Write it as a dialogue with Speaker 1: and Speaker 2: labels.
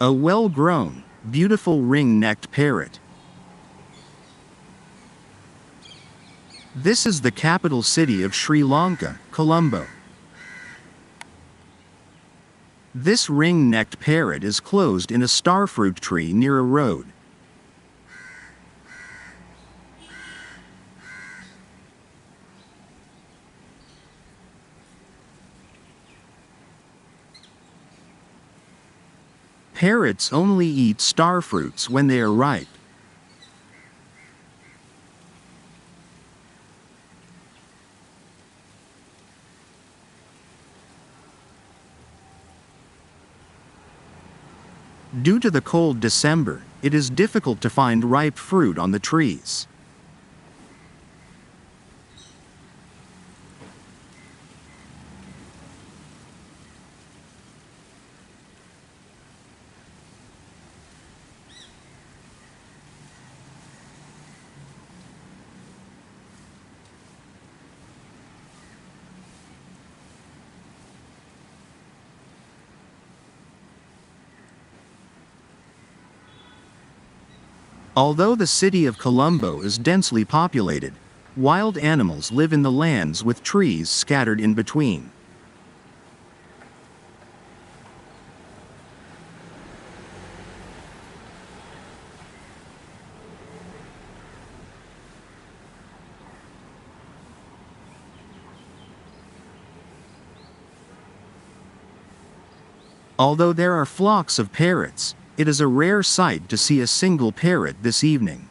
Speaker 1: A well-grown, beautiful ring-necked parrot. This is the capital city of Sri Lanka, Colombo. This ring-necked parrot is closed in a starfruit tree near a road. Parrots only eat starfruits when they are ripe. Due to the cold December, it is difficult to find ripe fruit on the trees. Although the city of Colombo is densely populated, wild animals live in the lands with trees scattered in between. Although there are flocks of parrots, it is a rare sight to see a single parrot this evening.